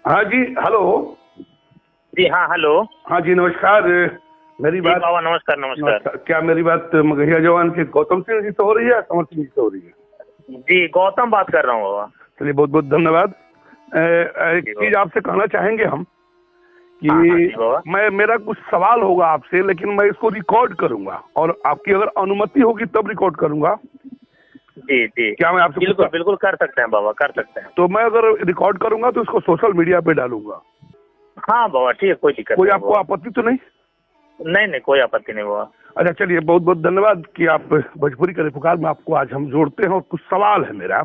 हाँ जी, हेलो। जी हाँ, हेलो। हाँ जी, नमस्कार। मेरी जी बात बाबा, नमस्कार नमस्कार। क्या मेरी बात मगहिया जवान के गौतम सिंह जी से हो रही है या समर सिंह जी से हो रही है? जी गौतम बात कर रहा हूँ बाबा। चलिए, बहुत बहुत धन्यवाद। एक जी चीज आपसे कहना चाहेंगे हम हाँ हाँ जी कि बाबा। मेरा कुछ सवाल होगा आपसे, लेकिन मैं इसको रिकॉर्ड करूंगा और आपकी अगर अनुमति होगी तब रिकॉर्ड करूंगा। जी जी, क्या मैं आपसे बिल्कुल बिल्कुल कर सकते हैं बाबा, कर सकते हैं। तो मैं अगर रिकॉर्ड करूंगा तो इसको सोशल मीडिया पे डालूंगा। हाँ बाबा, ठीक है, कोई दिक्कत कोई नहीं आपको आपत्ति तो नहीं? नहीं नहीं, कोई आपत्ति नहीं बाबा। अच्छा, चलिए, बहुत बहुत धन्यवाद कि आप भोजपुरी के पुकार में आपको आज हम जोड़ते हैं। और कुछ सवाल है मेरा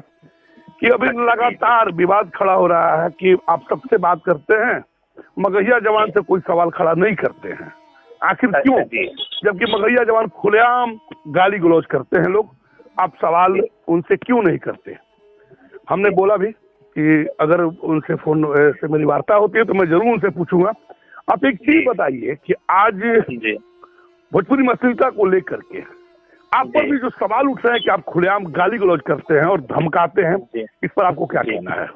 कि अभी लगातार विवाद खड़ा हो रहा है कि आप सबसे बात करते हैं, मगहिया जवान से कोई सवाल खड़ा नहीं करते हैं। आखिर क्यों? जबकि मगहिया जवान खुलेआम गाली गलौज करते हैं लोग, आप सवाल उनसे क्यों नहीं करते? हमने बोला भी कि अगर उनसे फोन से मेरी वार्ता होती है तो मैं जरूर उनसे पूछूंगा। आप एक चीज बताइए कि आज भोजपुरी अश्लीलता को लेकर के आप पर भी जो सवाल उठ रहे हैं कि आप खुलेआम गाली गलौज करते हैं और धमकाते हैं, इस पर आपको क्या कहना है?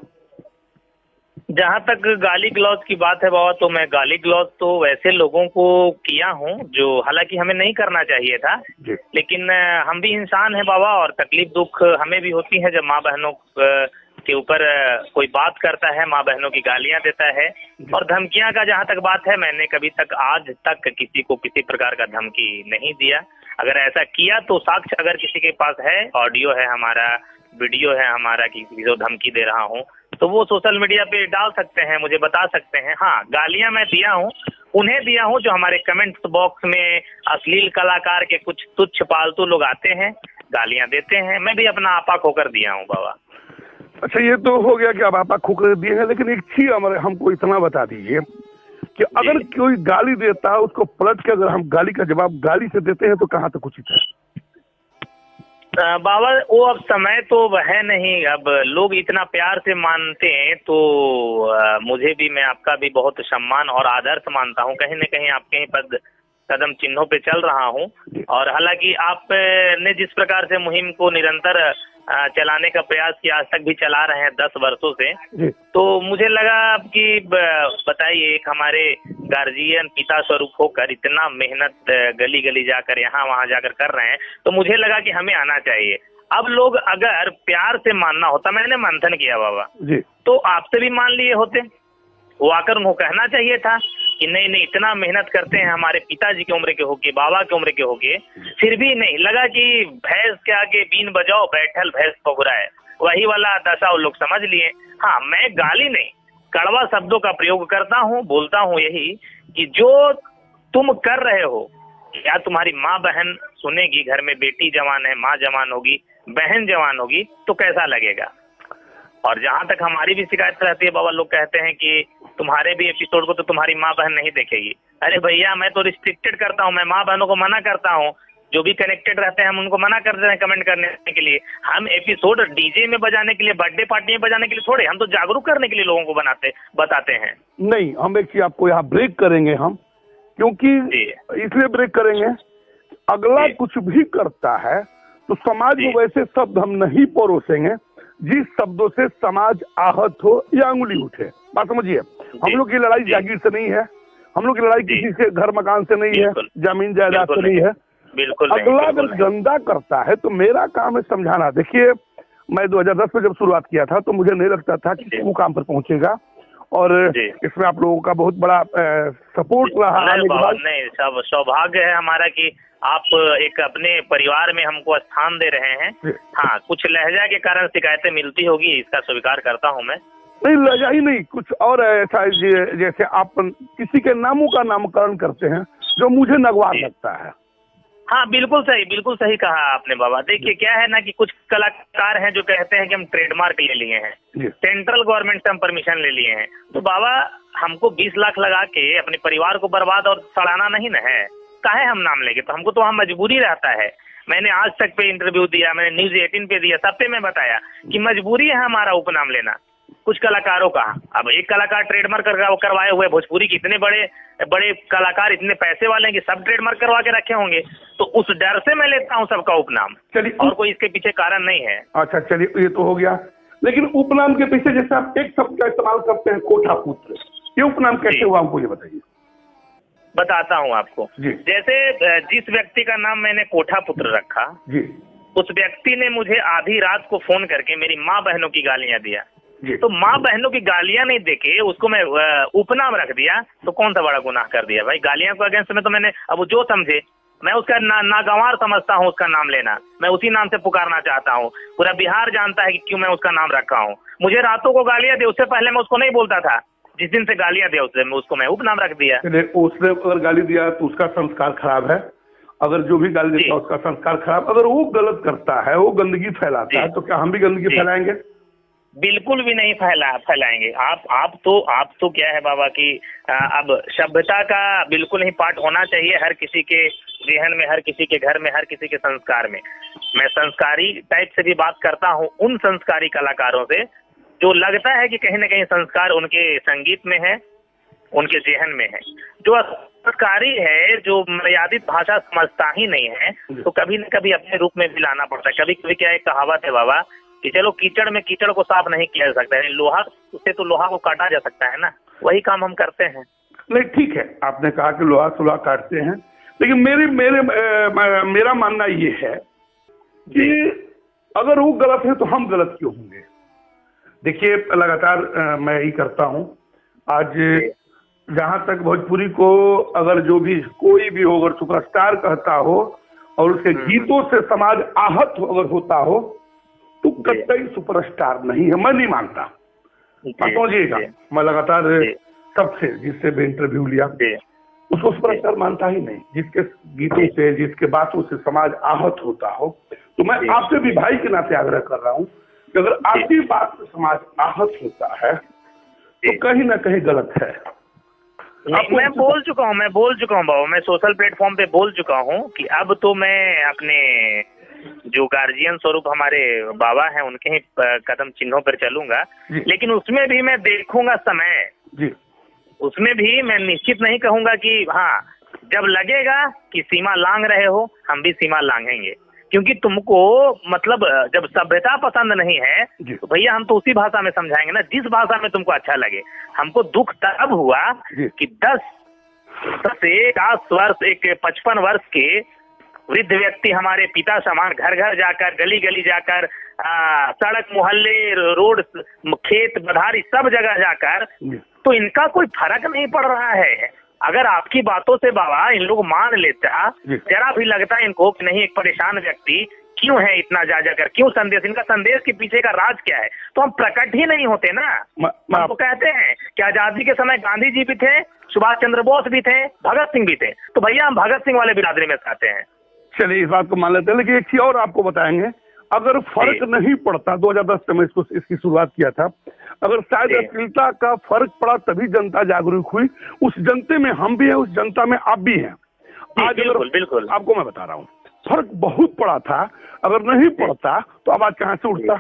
जहाँ तक गाली गलौज की बात है बाबा, तो मैं गाली गलौज तो वैसे लोगों को किया हूँ जो हालांकि हमें नहीं करना चाहिए था, लेकिन हम भी इंसान हैं बाबा और तकलीफ दुख हमें भी होती है जब माँ बहनों के ऊपर कोई बात करता है, माँ बहनों की गालियां देता है। और धमकियां का जहाँ तक बात है, मैंने कभी तक आज तक किसी को किसी प्रकार का धमकी नहीं दिया। अगर ऐसा किया तो साक्ष्य अगर किसी के पास है, ऑडियो है हमारा, वीडियो है हमारा कि किसी को धमकी दे रहा हूँ, तो वो सोशल मीडिया पे डाल सकते हैं, मुझे बता सकते हैं। हाँ, गालियां मैं दिया हूँ, उन्हें दिया हूँ जो हमारे कमेंट्स बॉक्स में अश्लील कलाकार के कुछ तुच्छ पालतू लोग आते हैं, गालियां देते हैं। मैं भी अपना आपा खोकर दिया हूँ बाबा। अच्छा, ये तो हो गया कि आप आपा खोकर दिए हैं, लेकिन एक चीज हमारे हमको इतना बता दीजिए कि अगर कोई गाली देता है उसको पलट के अगर हम गाली का जवाब गाली से देते हैं तो कहाँ तक उचित है? बाबा वो अब समय तो है नहीं, अब लोग इतना प्यार से मानते हैं तो मुझे भी, मैं आपका भी बहुत सम्मान और आदर्श मानता हूँ। कहीं न कहीं आपके ही पद कदम चिन्हों पे चल रहा हूँ। और हालांकि आपने जिस प्रकार से मुहिम को निरंतर चलाने का प्रयास किया, आज तक भी चला रहे हैं 10 वर्षों से, तो मुझे लगा कि बताइए, एक हमारे गार्जियन पिता स्वरूप होकर इतना मेहनत गली गली जाकर यहाँ वहाँ जाकर कर रहे हैं, तो मुझे लगा कि हमें आना चाहिए। अब लोग अगर प्यार से मानना होता, मैंने मंथन किया बाबा, तो आपसे भी मान लिए होते, वो आकर उनको कहना चाहिए था कि नहीं नहीं, इतना मेहनत करते हैं, हमारे पिताजी की उम्र के होके, बाबा की उम्र के होके, फिर भी नहीं। लगा कि भैंस के आगे बीन बजाओ, बैठल भैंस पगुराए, वही वाला दशा वो लोग समझ लिए। हाँ, मैं गाली नहीं, कड़वा शब्दों का प्रयोग करता हूँ, बोलता हूँ यही कि जो तुम कर रहे हो, या तुम्हारी माँ बहन सुनेगी, घर में बेटी जवान है, माँ जवान होगी, बहन जवान होगी, तो कैसा लगेगा? और जहाँ तक हमारी भी शिकायत रहती है बाबा, लोग कहते हैं कि तुम्हारे भी एपिसोड को तो तुम्हारी माँ बहन नहीं देखेगी। अरे भैया, मैं तो रिस्ट्रिक्टेड करता हूँ, मैं माँ बहनों को मना करता हूँ, जो भी कनेक्टेड रहते हैं हम उनको मना करते हैं कमेंट करने के लिए। हम एपिसोड डीजे में बजाने के लिए, बर्थडे पार्टी में बजाने के लिए थोड़े, हम तो जागरूक करने के लिए लोगों को बताते हैं। नहीं, हम एक चीज आपको यहाँ ब्रेक करेंगे हम, क्योंकि इसलिए ब्रेक करेंगे, अगला कुछ भी करता है तो समाज में वैसे शब्द हम नहीं परोसेंगे जिस शब्दों से समाज आहत हो या अंगुली उठे। बात समझिए, हम लोग की लड़ाई जागीर से नहीं है, हम लोग की लड़ाई किसी से घर मकान से नहीं है, जमीन जायदाद से नहीं है। अगला अगर गंदा करता है तो मेरा काम है समझाना। देखिए, मैं 2010 में जब शुरुआत किया था तो मुझे नहीं लगता था कि वो काम पर पहुंचेगा, और इसमें आप लोगों का बहुत बड़ा सपोर्ट रहा। नहीं, सब सौभाग्य है हमारा कि आप एक अपने परिवार में हमको स्थान दे रहे हैं। हाँ, कुछ लहजा के कारण शिकायतें मिलती होगी, इसका स्वीकार करता हूँ मैं। नहीं, लहजा ही नहीं, कुछ और ऐसा जैसे आप किसी के नामों का नामकरण करते हैं जो मुझे नगवार लगता है। हाँ, बिल्कुल सही कहा आपने बाबा। देखिए क्या है ना कि कुछ कलाकार हैं जो कहते हैं कि हम ट्रेडमार्क ले लिए हैं, सेंट्रल गवर्नमेंट से हम परमिशन ले लिए हैं। तो बाबा, हमको 20 लाख लगा के अपने परिवार को बर्बाद और सड़ाना नहीं ना है, काहे हम नाम लेंगे? तो हमको तो वहाँ मजबूरी रहता है। मैंने आज तक पे इंटरव्यू दिया, मैंने न्यूज 18 पे दिया, सब पे मैं बताया कि मजबूरी है हमारा उपनाम लेना कुछ कलाकारों का। अब एक कलाकार ट्रेडमार्क करवाए हुए, भोजपुरी के इतने बड़े बड़े कलाकार इतने पैसे वाले हैं कि सब ट्रेडमार्क करवा के रखे होंगे, तो उस डर से मैं लेता हूँ सबका उपनाम। चलिए, और कोई इसके पीछे कारण नहीं है। अच्छा, चलिए, ये तो हो गया। लेकिन उपनाम के पीछे जैसे आप एक शब्द का इस्तेमाल करते हैं कोठा पुत्र, ये उपनाम कैसे हुआ हमको ये बताइए। बताता हूँ आपको। जी। जैसे जिस व्यक्ति का नाम मैंने कोठा पुत्र रखा जी, उस व्यक्ति ने मुझे आधी रात को फोन करके मेरी माँ बहनों की गालियां दिया। जी। तो माँ बहनों की गालियां नहीं देके उसको मैं उपनाम रख दिया, तो कौन सा बड़ा गुनाह कर दिया भाई। गालियां को अगेंस्ट में तो मैंने, अब वो जो समझे, मैं उसका नागवार समझता हूँ उसका नाम लेना, मैं उसी नाम से पुकारना चाहता हूँ। पूरा बिहार जानता है कि क्यों मैं उसका नाम रखा हूँ। मुझे रातों को गालियां दे, उससे पहले मैं उसको नहीं बोलता था। जिस दिन से गालियां दिया उसको मैं उपनाम रख दिया। उसने अगर गाली दिया तो उसका संस्कार खराब है, अगर जो भी गाली देता है उसका संस्कार खराब। अगर वो गलत करता है, वो गंदगी फैलाता है, तो क्या हम भी गंदगी फैलाएंगे? बिल्कुल भी नहीं फैलाएंगे। आप तो क्या है बाबा कि अब सभ्यता का बिल्कुल ही पार्ट होना चाहिए हर किसी के जहन में, हर किसी के घर में, हर किसी के संस्कार में। मैं संस्कारी टाइप से भी बात करता हूँ उन संस्कारी कलाकारों से जो लगता है कि कहीं ना कहीं संस्कार उनके संगीत में है, उनके जहन में है। जो संस्कारी है, जो मर्यादित भाषा समझता ही नहीं है, तो कभी न कभी अपने रूप में भी लाना पड़ता है। कभी कभी क्या एक कहावत है बाबा कि चलो कीचड़ में कीचड़ को साफ नहीं किया जा सकता है, लोहा उससे तो लोहा को काटा जा सकता है ना, वही काम हम करते हैं। नहीं, ठीक है, आपने कहा कि लोहा से लोहा काटते हैं, लेकिन मेरा मानना ये है कि अगर वो गलत है तो हम गलत क्यों होंगे। देखिए, लगातार मैं यही करता हूँ। आज जहां तक भोजपुरी को अगर जो भी कोई भी हो, अगर सुपरस्टार कहता हो और उसके गीतों से समाज आहत अगर होता हो, तो कतई सुपरस्टार नहीं है, मैं नहीं मानता। समझिएगा, मैं लगातार सबसे जिससे भी इंटरव्यू लिया उसको सुपरस्टार मानता ही नहीं। जिसके गीतों से, जिसके बातों से समाज आहत होता हो, तो मैं आपसे भी भाई के नाते आग्रह कर रहा हूँ कि अगर आपकी बात से समाज आहत होता है तो कहीं ना कहीं गलत है। मैं बोल चुका हूँ बाबा, मैं सोशल प्लेटफॉर्म पे बोल चुका हूँ कि अब तो मैं अपने जो गार्जियन स्वरूप हमारे बाबा हैं उनके ही कदम चिन्हों पर चलूंगा, लेकिन उसमें भी मैं देखूंगा समय जी। उसमें भी मैं निश्चित नहीं कहूंगा कि हाँ, जब लगेगा कि सीमा लांघ रहे हो हम भी सीमा लांघेंगे। क्योंकि तुमको मतलब जब सभ्यता पसंद नहीं है तो भैया हम तो उसी भाषा में समझाएंगे ना जिस भाषा में तुमको अच्छा लगे। हमको दुख तब हुआ कि 10 से 10 वर्ष एक 55 वर्ष के वृद्ध व्यक्ति हमारे पिता समान घर घर जाकर, गली गली जाकर, सड़क मोहल्ले, रोड, खेत बधारी सब जगह जाकर, तो इनका कोई फर्क नहीं पड़ रहा है। अगर आपकी बातों से बाबा इन लोग मान लेता, जरा भी लगता है इनको कि नहीं एक परेशान व्यक्ति क्यों है इतना जा जाकर, क्यों संदेश, इनका संदेश के पीछे का राज क्या है, तो हम प्रकट ही नहीं होते ना। हम तो कहते हैं कि आजादी के समय गांधी जी भी थे, सुभाष चंद्र बोस भी थे, भगत सिंह भी थे, तो भैया हम भगत सिंह वाले बिरादरी में आते हैं। चलिए, इस बात को मान लेते हैं, लेकिन एक चीज और आपको बताएंगे। अगर फर्क नहीं पड़ता, 2010 से मैं इसकी शुरुआत किया था, अगर शायद अश्लीलता का फर्क पड़ा तभी जनता जागरूक हुई। उस जनते में हम भी हैं, उस जनता में आप भी हैं। आज बिल्कुल आपको मैं बता रहा हूँ, फर्क बहुत पड़ा था। अगर नहीं पड़ता तो आवाज कहाँ से उठता,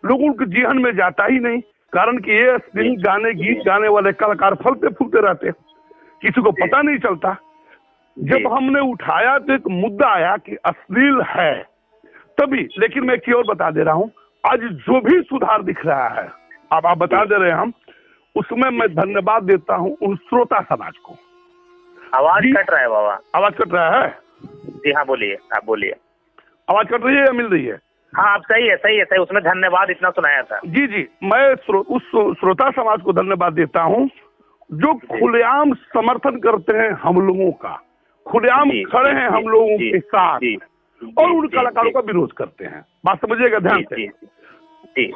लोगों के जीवन में जाता ही नहीं। कारण कि ये अश्लील गाने, गीत गाने वाले कलाकार फलते फूलते रहते, किसी को पता नहीं चलता। जब हमने उठाया तो एक मुद्दा आया कि अश्लील है तभी। लेकिन मैं एक और बता दे रहा हूँ, आज जो भी सुधार दिख रहा है, अब आप बता दे रहे हैं हम, उसमें मैं धन्यवाद देता हूँ उन श्रोता समाज को। आवाज कट रहा है बाबा, आवाज कट रहा है? जी हाँ, बोलिए, आप बोलिए। आवाज कट रही है या मिल रही है? हाँ, आप सही है, उसमें धन्यवाद इतना सुनाया था। जी, मैं उस श्रोता समाज को धन्यवाद देता हूँ जो खुलेआम समर्थन करते हैं हम लोगों का, खुलेआम खड़े हैं हम लोगों के साथ, और उन कलाकारों का विरोध करते हैं। बात समझिएगा ध्यान से।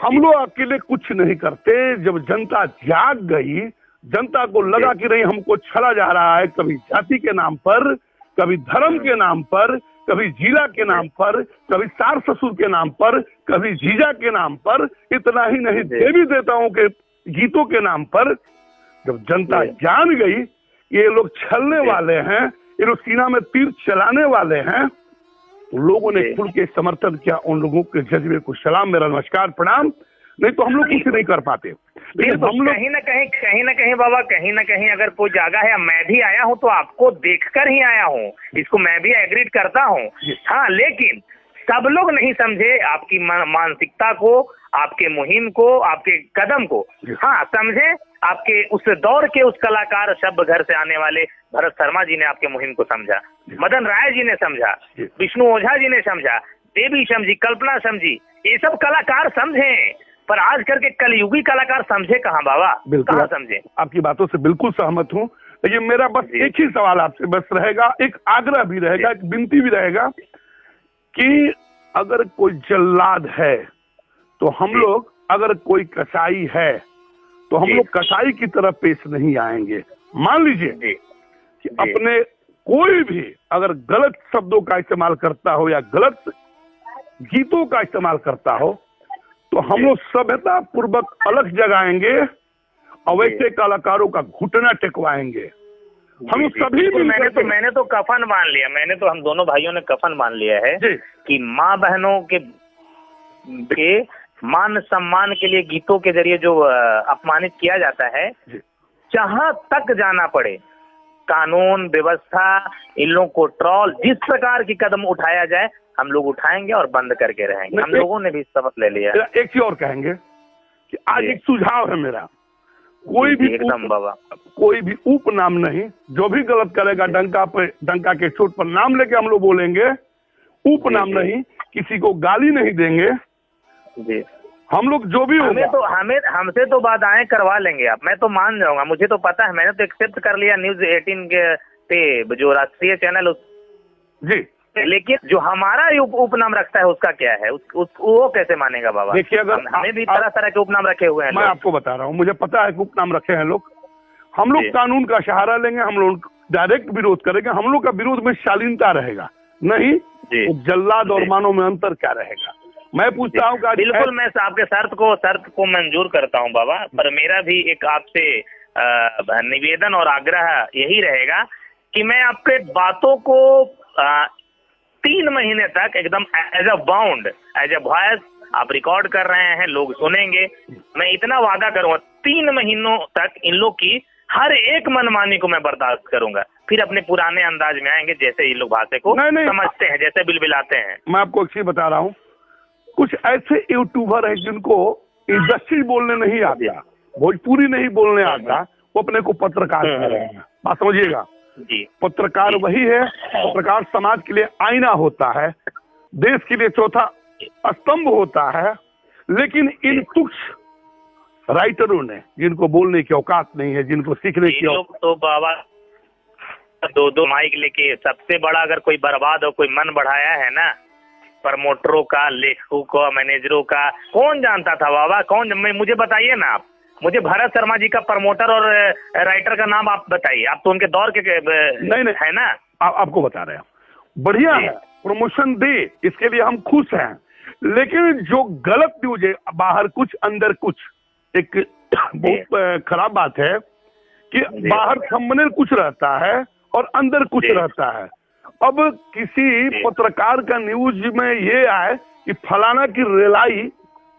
हम लोग अकेले कुछ नहीं करते। जब जनता जाग गई, जनता को लगा कि नहीं हमको छला जा रहा है, कभी जाति के नाम पर, कभी धर्म के नाम पर, कभी जिला के नाम पर, कभी सास ससुर के नाम पर, कभी जीजा के नाम पर, इतना ही नहीं देवी देवताओं के गीतों के नाम पर, जब जनता जान गई ये लोग छलने वाले हैं, ये लोग सीना में तीर चलाने वाले हैं, लोगों ने खुल के समर्थन किया। उन लोगों के जज्बे को सलाम, मेरा नमस्कार, प्रणाम। नहीं तो हम लोग कुछ नहीं कर पाते। लेकिन हम लोग कहीं ना कहीं बाबा, कहीं ना कहीं अगर कोई जागा है, मैं भी आया हूँ तो आपको देखकर ही आया हूँ, इसको मैं भी एग्री करता हूँ। हाँ, लेकिन सब लोग नहीं समझे आपकी मानसिकता को, आपके मुहिम को, आपके कदम को हाँ समझे, आपके उस दौर के उस कलाकार शब्द घर से आने वाले भरत शर्मा जी ने आपके मुहिम को समझा, मदन राय जी ने समझा, विष्णु ओझा जी ने समझा, देवी समझी, कल्पना समझी, ये सब कलाकार समझे, पर आज करके कलयुगी कलाकार समझे कहाँ बाबा, कहाँ समझे। आपकी बातों से बिल्कुल सहमत हूँ। लेकिन मेरा बस एक ही सवाल आपसे बस रहेगा, एक आग्रह भी रहेगा, एक विनती भी रहेगा कि अगर कोई जल्लाद है तो हम लोग, अगर कोई कसाई है तो हम लोग कसाई की तरफ पेश नहीं आएंगे। मान लीजिए कि अपने कोई भी अगर गलत शब्दों का इस्तेमाल करता हो या गलत गीतों का इस्तेमाल करता हो तो हम लोग सभ्यता पूर्वक अलग जगाएंगे और वैसे कलाकारों का घुटना टेकवाएंगे। हम सभी मैंने तो कफन मान लिया, हम दोनों भाइयों ने कफन मान लिया है कि माँ बहनों के मान सम्मान के लिए गीतों के जरिए जो अपमानित किया जाता है, जहां तक जाना पड़े कानून व्यवस्था इन लोगों को ट्रॉल जिस प्रकार की कदम उठाया जाए हम लोग उठाएंगे और बंद करके रहेंगे। हम लोगों ने भी शपथ ले लिया। एक चीज और कहेंगे कि आज एक सुझाव है मेरा, कोई भी एकदम बाबा, कोई भी उपनाम नहीं, जो भी गलत करेगा डंका के चोट पर नाम लेके हम लोग बोलेंगे, उपनाम नहीं, किसी को गाली नहीं देंगे जी। हम लोग जो भी हमसे तो बाधाएं करवा लेंगे आप, मैं तो मान जाऊंगा, मुझे तो पता है, मैंने तो एक्सेप्ट कर लिया न्यूज 18 के पे जो राष्ट्रीय चैनल जी, लेकिन जो हमारा उपनाम रखता है उसका क्या है, वो कैसे मानेगा बाबा। देखिए अगर हमें भी तरह तरह के उपनाम रखे हुए हैं। मैं आपको बता रहा हूँ, मुझे पता है कि उपनाम रखे हैं लोग, हम लोग कानून का सहारा लेंगे, हम लोग डायरेक्ट विरोध करेंगे, हम लोग का विरोध में शालीनता रहेगा, नहीं जल्लाद और मानव में अंतर क्या रहेगा। मैं पूछता हूँ, बिल्कुल मैं आपके शर्त को मंजूर करता हूँ बाबा, पर मेरा भी एक आपसे निवेदन और आग्रह यही रहेगा कि मैं आपके बातों को 3 महीने तक एकदम as a bound, as a voice आप रिकॉर्ड कर रहे हैं, लोग सुनेंगे, मैं इतना वादा करूंगा 3 महीनों तक इन लोग की हर एक मनमानी को मैं बर्दाश्त करूंगा, फिर अपने पुराने अंदाज में आएंगे जैसे ये लोग भाषा को समझते हैं, जैसे बिलबिलाते हैं। मैं आपको एक चीज बता रहा हूँ, कुछ ऐसे यूट्यूबर हैं जिनको इंडस्ट्री बोलने नहीं आता, भोजपुरी नहीं बोलने आता, वो अपने को पत्रकार कह रहे हैं। बात समझिएगा जी, पत्रकार वही है, पत्रकार समाज के लिए आईना होता है, देश के लिए चौथा स्तंभ होता है, लेकिन इन कुछ राइटरों ने जिनको बोलने की औकात नहीं है, जिनको सीखने की लोग तो बाबा 2-2 माइक लेके, सबसे बड़ा अगर कोई बर्बाद हो, कोई मन बढ़ाया है ना, प्रमोटरों का, लेखकों का, मैनेजरों का, कौन जानता था बाबा, कौन, मुझे बताइए ना आप, मुझे भरत शर्मा जी का प्रमोटर और राइटर का नाम आप बताइए, आप तो उनके दौर के नहीं है ना। आपको बता रहे हैं, बढ़िया है, प्रमोशन दे, इसके लिए हम खुश हैं, लेकिन जो गलत न्यूज है, बाहर कुछ अंदर कुछ, एक बहुत खराब बात है कि बाहर थंबनेल कुछ रहता है और अंदर कुछ रहता है। अब किसी पत्रकार का न्यूज में ये आए कि फलाना की रेलाई,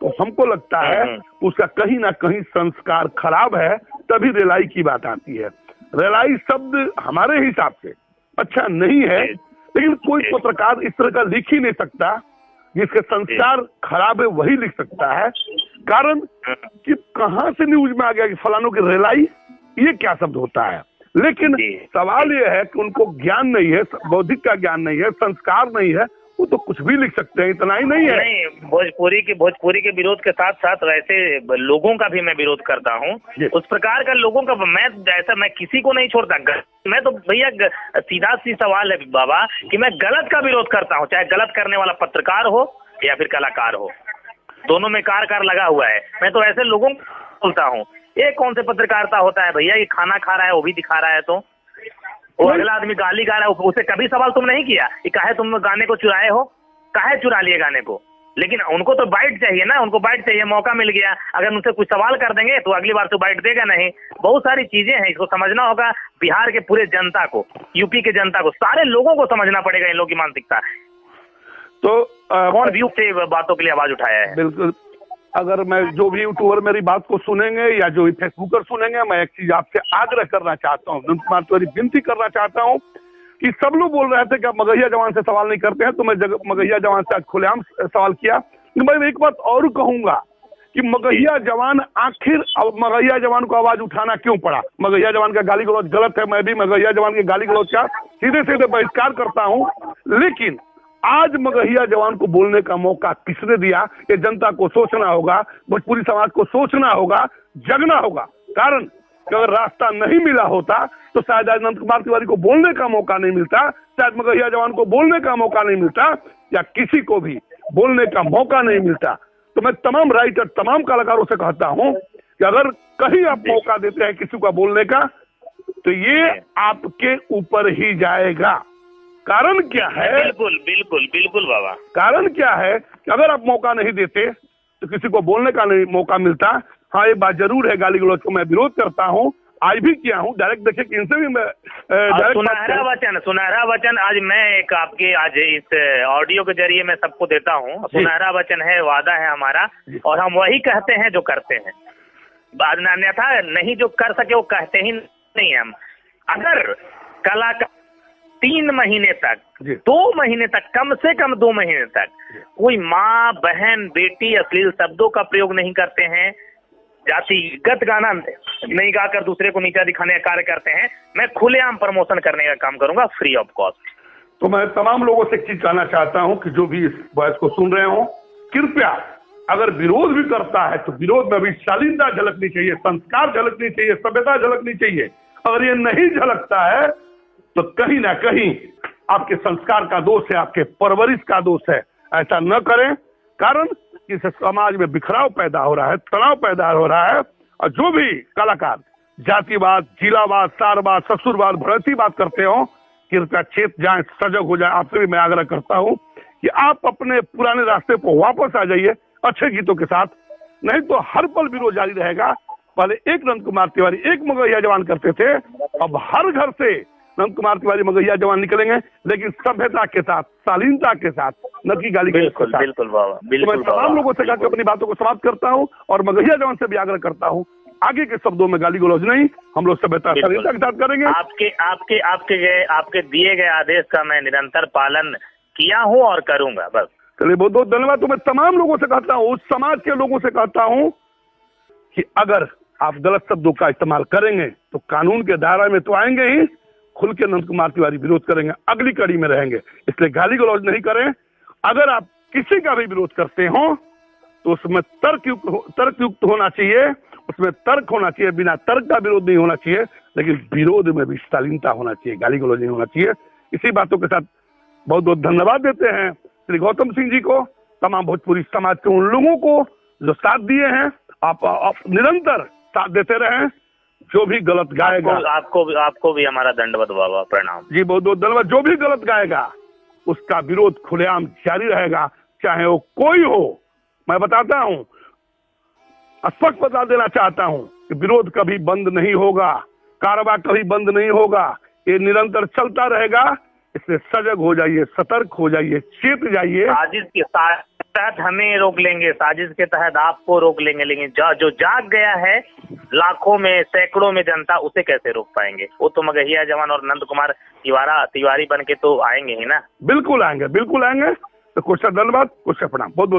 तो हमको लगता है उसका कहीं ना कहीं संस्कार खराब है, तभी रेलाई की बात आती है। रेलाई शब्द हमारे हिसाब से अच्छा नहीं है, लेकिन कोई पत्रकार इस तरह का लिख ही नहीं सकता, जिसके संस्कार खराब है वही लिख सकता है। कारण कि कहां से न्यूज में आ गया कि फलानों की रेलाई, ये क्या शब्द होता है। लेकिन सवाल ये है कि उनको ज्ञान नहीं है, बौद्धिक का ज्ञान नहीं है, संस्कार नहीं है, वो तो कुछ भी लिख सकते हैं, इतना ही नहीं है। नहीं, भोजपुरी के विरोध के साथ साथ वैसे लोगों का भी मैं विरोध करता हूँ, उस प्रकार का लोगों का मैं किसी को नहीं छोड़ता। मैं तो भैया सीधा सी सवाल है बाबा कि मैं गलत का विरोध करता हूँ, चाहे गलत करने वाला पत्रकार हो या फिर कलाकार हो, दोनों में कार लगा हुआ है। मैं तो ऐसे लोगों को बोलता हूँ, ये कौन से पत्रकारिता होता है भैया, ये खाना खा रहा है वो भी दिखा रहा है, तो वो अगला आदमी गाली गा रहा है, उसे कभी सवाल तुम नहीं किया कि काहे तुम गाने को चुराए हो, काहे चुरा लिए गाने को। लेकिन उनको तो बाइट चाहिए ना, उनको बाइट चाहिए, मौका मिल गया, अगर उनसे कुछ सवाल कर देंगे तो अगली बार तो बाइट देगा नहीं। बहुत सारी चीजें हैं, इसको समझना होगा। बिहार के पूरे जनता को, यूपी के जनता को, सारे लोगों को समझना पड़ेगा इन लोगों की मानसिकता। तो कौन व्यू से बातों के लिए आवाज उठाया है। बिल्कुल, अगर मैं जो भी यूट्यूबर मेरी बात को सुनेंगे या जो भी फेसबुकर सुनेंगे, मैं एक चीज आपसे आग्रह करना चाहता हूँ, विनती करना चाहता हूँ कि सब लोग बोल रहे थे कि आप मगहिया जवान से सवाल नहीं करते हैं, तो मैं मगहिया जवान से आज खुलेआम सवाल किया। मैं एक बात और कहूंगा कि मगहिया जवान आखिर मगहिया जवान को आवाज उठाना क्यों पड़ा। मगहिया जवान का गाली गलौज गलत है, मैं भी मगहिया जवान के गाली गलौज का सीधे सीधे बहिष्कार करता हूं, लेकिन आज मगहिया जवान को बोलने का मौका किसने दिया, ये जनता को सोचना होगा, भोजपुरी समाज को सोचना होगा, जगना होगा। कारण कि अगर रास्ता नहीं मिला होता तो शायद आज नंद कुमार तिवारी को बोलने का मौका नहीं मिलता, शायद मगहिया जवान को बोलने का मौका नहीं मिलता, या किसी को भी बोलने का मौका नहीं मिलता। तो मैं तमाम राइटर, तमाम कलाकारों से कहता हूं कि अगर कहीं आप मौका देते हैं किसी को बोलने का, तो ये आपके ऊपर ही जाएगा। कारण क्या है? बिल्कुल बिल्कुल बिल्कुल बाबा। कारण क्या है कि अगर आप मौका नहीं देते तो किसी को बोलने का नहीं मौका मिलता। हाँ, एक बात जरूर है, गाली गलौज को मैं विरोध करता हूँ, आज भी किया हूँ, डायरेक्ट देखिए कि इनसे भी मैं सुनहरा वचन आज मैं एक आपके आज इस ऑडियो के जरिए मैं सबको देता हूँ। सुनहरा वचन है, वादा है हमारा, और हम वही कहते हैं जो करते हैं। अन्यथा नहीं जो कर सके वो कहते ही नहीं हम। अगर कलाकार 3 महीने तक, 2 महीने तक, कम से कम 2 महीने तक कोई माँ, बहन, बेटी अश्लील शब्दों का प्रयोग नहीं करते हैं, जातिगत गाना नहीं गाकर दूसरे को नीचा दिखाने का कार्य करते हैं, मैं खुलेआम प्रमोशन करने का काम करूंगा, फ्री ऑफ कॉस्ट। तो मैं तमाम लोगों से एक चीज कहना चाहता हूं कि जो भी इस वॉइस को सुन रहे हो, कृपया अगर विरोध भी करता है तो विरोध में भी शालीनता झलकनी चाहिए, संस्कार झलकनी चाहिए, सभ्यता झलकनी चाहिए। अगर ये नहीं झलकता है तो कहीं ना कहीं आपके संस्कार का दोष है, आपके परवरिश का दोष है। ऐसा न करें, कारण इस समाज में बिखराव पैदा हो रहा है, तनाव पैदा हो रहा है, और जो भी कलाकार जातिवाद, जिलावाद, सारवाद, ससुरवाद, भड़कीवाद करते हो, कृपया चेत जाएं, सजग हो जाएं। आपसे भी मैं आग्रह करता हूं कि आप अपने पुराने रास्ते पर वापस आ जाइए अच्छे गीतों के साथ, नहीं तो हर पल विरोध जारी रहेगा। पहले एक नंद कुमार तिवारी, एक मगहिया जवान करते थे, अब हर घर से नंद कुमार तिवारी, मगहिया जवान निकलेंगे, लेकिन सभ्यता के साथ, शालीनता के साथ, न कि गाली गलौज के साथ। बिल्कुल बाबा, बिल्कुल। तो मैं तमाम लोगों से कहकर अपनी बातों को समाप्त करता हूं, और मगहिया जवान से भी आग्रह करता हूं, आगे के शब्दों में गाली गलौज नहीं, हम लोग सभ्यता, शालीनता के साथ करेंगे। आपके दिए गए आदेश का मैं निरंतर पालन किया हूँ और करूंगा। बस चलिए, बहुत बहुत धन्यवाद। तो मैं तमाम लोगों से कहता हूँ, उस समाज के लोगों से कहता हूँ कि अगर आप गलत शब्दों का इस्तेमाल करेंगे तो कानून के दायरे में तो आएंगे ही, खुल के नंद कुमार तिवारी विरोध करेंगे, अगली कड़ी में रहेंगे। इसलिए गाली गलौज नहीं करें। अगर आप किसी का भी विरोध करते हो तो उसमें तर्कयुक्त होना चाहिए, उसमें तर्क होना चाहिए, बिना तर्क का विरोध नहीं होना चाहिए, लेकिन विरोध में भी शालीनता होना चाहिए, गाली गलौज नहीं होना चाहिए। इसी बातों के साथ बहुत बहुत धन्यवाद देते हैं श्री गौतम सिंह जी को, तमाम भोजपुरी समाज के उन लोगों को जो साथ दिए हैं। आप निरंतर साथ देते रहें। जो भी गलत गाएगा, आपको भी हमारा दंडवत बाबा प्रणाम जी, बहुत बहुत धन्यवाद। जो भी गलत गाएगा उसका विरोध खुलेआम जारी रहेगा, चाहे वो कोई हो। मैं बताता हूं, स्पष्ट बता देना चाहता हूं कि विरोध कभी बंद नहीं होगा, कार्रवाई कभी बंद नहीं होगा, ये निरंतर चलता रहेगा। इसलिए सजग हो जाइए, सतर्क हो जाइए, चेत जाइए। साजिश के तहत हमें रोक लेंगे, साजिश के तहत आपको रोक लेंगे, लेकिन जो जाग गया है लाखों में, सैकड़ों में जनता, उसे कैसे रोक पाएंगे? वो तो मगहिया जवान और नंद कुमार तिवारी बन के तो आएंगे ही ना। बिल्कुल आएंगे, बिल्कुल आएंगे। तो कुछ धन्यवाद, कुछ प्रणाम, बहुत बहुत।